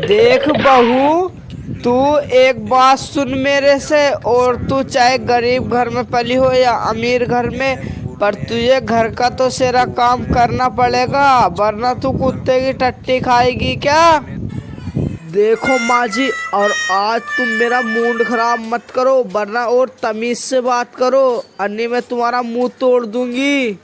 देख बहू, तू एक बात सुन मेरे से। और तू चाहे गरीब घर में पली हो या अमीर घर में, पर तुझे घर का तो सारा काम करना पड़ेगा, वरना तू कुत्ते की टट्टी खाएगी क्या। देखो माँ जी, और आज तुम मेरा मूड खराब मत करो, वरना और तमीज से बात करो, अन्य मैं तुम्हारा मुंह तोड़ दूंगी।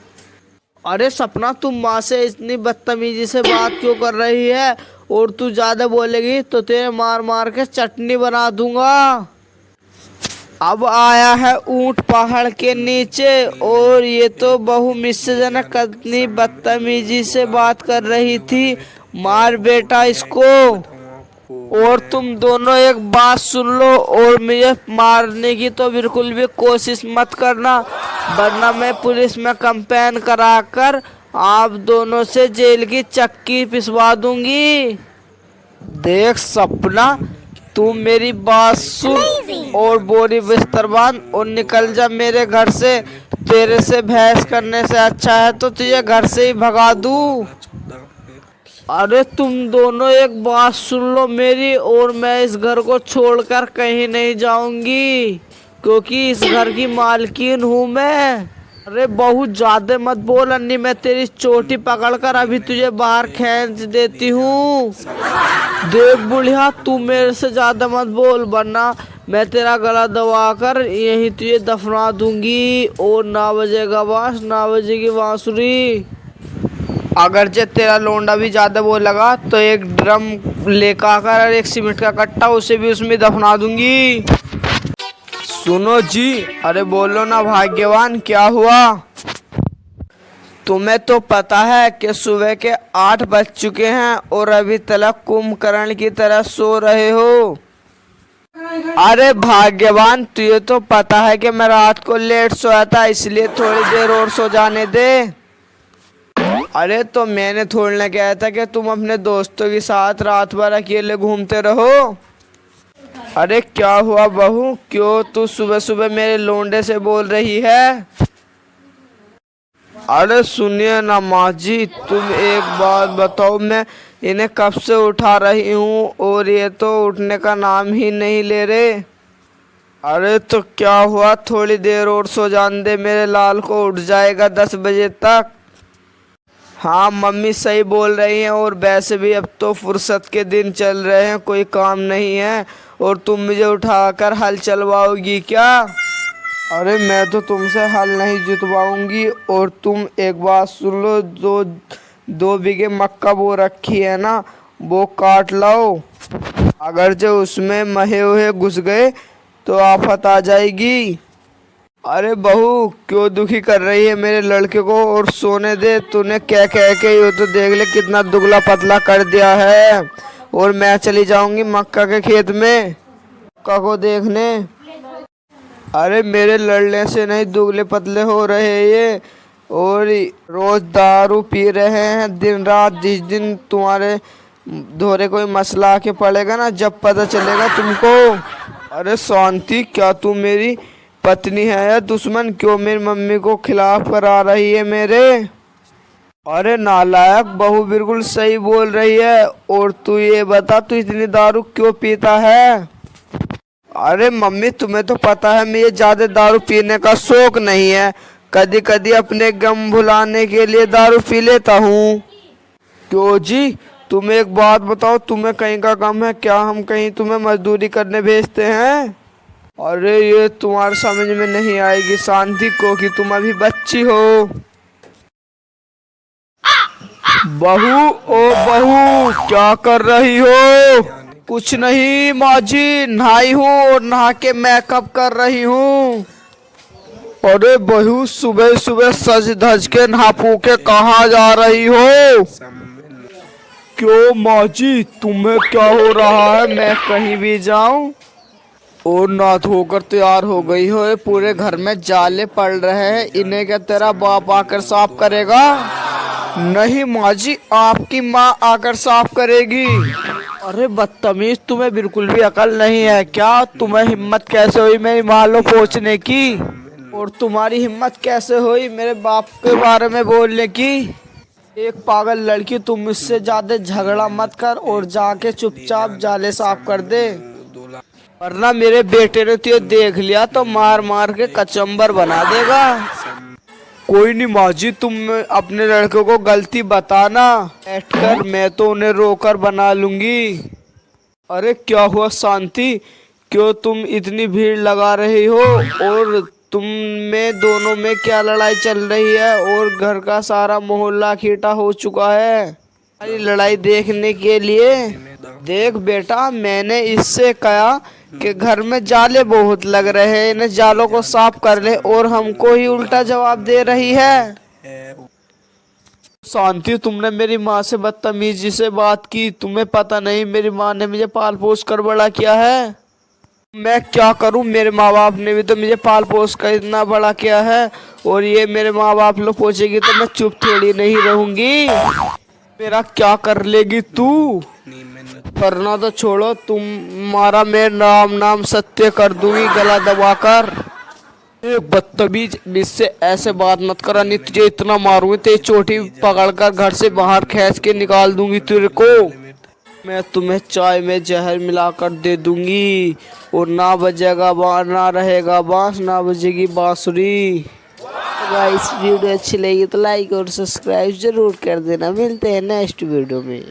अरे सपना, तुम माँ से इतनी बदतमीजी से बात क्यों कर रही है? और तू ज्यादा बोलेगी तो तेरे मार मार के चटनी बना दूंगा। अब आया है ऊंट पहाड़ के नीचे, और ये तो बहु मिस्रजनक कितनी बदतमीजी से बात कर रही थी। मार बेटा इसको। और तुम दोनों एक बात सुन लो, और मुझे मारने की तो बिल्कुल भी कोशिश मत करना, वरना मैं पुलिस में कंप्लेन कराकर आप दोनों से जेल की चक्की पिसवा दूंगी। देख सपना, तू मेरी बात सुन और बोरी बिस्तर बांध और निकल जा मेरे घर से। तेरे से बहस करने से अच्छा है तो तुझे घर से ही भगा दूं। अरे तुम दोनों एक बात सुन लो मेरी, और मैं इस घर को छोड़कर कहीं नहीं जाऊंगी, क्योंकि इस घर की मालकिन हूँ मैं। अरे बहुत ज्यादा मत बोल अन्नी, मैं तेरी चोटी पकड़कर अभी तुझे बाहर खींच देती हूँ। देख बुढ़िया, तू मेरे से ज्यादा मत बोल, वरना मैं तेरा गला दबाकर यहीं तुझे दफना दूंगी। और ना बजेगा बांस, ना बजेगी बांसुरी। अगर जे तेरा लोंडा भी ज्यादा बोल लगा तो एक ड्रम लेकर आकर और एक सीमेंट का कट्टा उसे भी उसमें दफना दूंगी। सुनो जी। अरे बोलो ना भाग्यवान, क्या हुआ? तुम्हें तो पता है कि सुबह के 8 बज चुके हैं और अभी तक कुंभकर्ण की तरह सो रहे हो। अरे भाग्यवान, तुझे तो पता है कि मैं रात को लेट सोया था, इसलिए थोड़ी देर और सो जाने दे। अरे तो मैंने थोड़ी ना कहा था कि तुम अपने दोस्तों के साथ रात भर अकेले घूमते रहो। अरे क्या हुआ बहू, क्यों तू सुबह सुबह मेरे लोंडे से बोल रही है? अरे सुनिए ना माँ जी, तुम एक बात बताओ, मैं इन्हें कब से उठा रही हूँ और ये तो उठने का नाम ही नहीं ले रहे। अरे तो क्या हुआ, थोड़ी देर और सो जाने दे मेरे लाल को, उठ जाएगा 10 बजे तक। हाँ मम्मी सही बोल रही हैं, और वैसे भी अब तो फुर्सत के दिन चल रहे हैं, कोई काम नहीं है, और तुम मुझे उठाकर हल चलवाओगी क्या? अरे मैं तो तुमसे हल नहीं जुतवाऊंगी। और तुम एक बात सुन लो, जो 2 बीघे मक्का बो रखी है ना, वो काट लाओ। अगर जो उसमें महे हुए घुस गए तो आफत आ जाएगी। अरे बहू, क्यों दुखी कर रही है मेरे लड़के को, और सोने दे। तूने क्या कह के ये तो देख ले कितना दुबला पतला कर दिया है। और मैं चली जाऊंगी मक्का के खेत में मक्का को देखने। अरे मेरे लड़ने से नहीं दुबले पतले हो रहे ये, और रोज दारू पी रहे हैं दिन रात। जिस दिन तुम्हारे धोरे कोई मसला आके पड़ेगा ना, जब पता चलेगा तुमको। अरे शांति, क्या तू मेरी पत्नी है या दुश्मन? क्यों मेरी मम्मी को खिलाफ करा रही है मेरे? अरे नालायक बहू, बिल्कुल सही बोल रही है। और तू ये बता, तू इतनी दारू क्यों पीता है? अरे मम्मी, तुम्हें तो पता है मुझे ज्यादा दारू पीने का शौक नहीं है, कभी कभी अपने गम भुलाने के लिए दारू पी लेता हूँ। क्यों जी, तुम एक बात बताओ, तुम्हें कहीं का गम है क्या? हम कहीं तुम्हें मजदूरी करने भेजते हैं? अरे ये तुम्हारे समझ में नहीं आएगी शांति को, कि तुम अभी बच्ची हो। बहू, ओ बहू, क्या कर रही हो? कुछ नहीं माँ जी, नहाई हूँ और नहा के मेकअप कर रही हूँ। अरे बहू, सुबह सुबह सज धज के नहा पू के कहाँ जा रही हो? क्यों माँ जी, तुम्हें क्या हो रहा है? मैं कहीं भी जाऊं? और ना धोकर तैयार हो गई हो, ये पूरे घर में जाले पड़ रहे हैं, इन्हें क्या तेरा बाप आकर साफ करेगा? नहीं माँ जी, आपकी माँ आकर साफ करेगी। अरे बदतमीज, तुम्हें बिल्कुल भी अकल नहीं है क्या? तुम्हें हिम्मत कैसे हुई मेरी माँ लो पहुँचने की? और तुम्हारी हिम्मत कैसे हुई मेरे बाप के बारे में बोलने की? एक पागल लड़की, तुम मुझसे ज्यादा झगड़ा मत कर और जाके चुपचाप जाले साफ कर दे, वरना मेरे बेटे ने तुझे देख लिया तो मार मार के कचम्बर बना देगा। कोई नहीं माँ जी, तुम अपने लड़के को गलती बताना बैठकर, मैं तो उन्हें रोकर बना लूंगी। अरे क्या हुआ शांति, क्यों तुम इतनी भीड़ लगा रही हो, और तुम में दोनों में क्या लड़ाई चल रही है, और घर का सारा मोहल्ला इकट्ठा हो चुका है हमारी लड़ाई देखने के लिए। देख बेटा, मैंने इससे कहा कि घर में जाले बहुत लग रहे हैं, इन्हें जालों को साफ कर ले, और हमको ही उल्टा जवाब दे रही है। शांति, तुमने मेरी माँ से बदतमीजी से बात की, तुम्हें पता नहीं मेरी माँ ने मुझे पाल पोस कर बड़ा किया है। मैं क्या करूं, मेरे माँ बाप ने भी तो मुझे पाल पोस कर इतना बड़ा किया है, और ये मेरे माँ बाप लोग पूछेगी तो मैं चुप थोड़ी नहीं रहूंगी। मेरा क्या कर लेगी तू? करना तो छोड़ो, तुम्हारा मैं नाम सत्य कर दूंगी गला दबाकर। एक बदतमीज, मुझसे ऐसे बात मत करा, नहीं तुझे इतना मारूंगी तेरी चोटी पकड़कर घर से बाहर खींच के निकाल दूंगी तेरे को। मैं तुम्हें चाय में जहर मिलाकर दे दूंगी, और ना बजेगा ना रहेगा बांस, ना बजेगी बांसुरी। गाइस, वीडियो अच्छी लगी तो लाइक और सब्सक्राइब जरूर कर देना। मिलते हैं नेक्स्ट वीडियो में।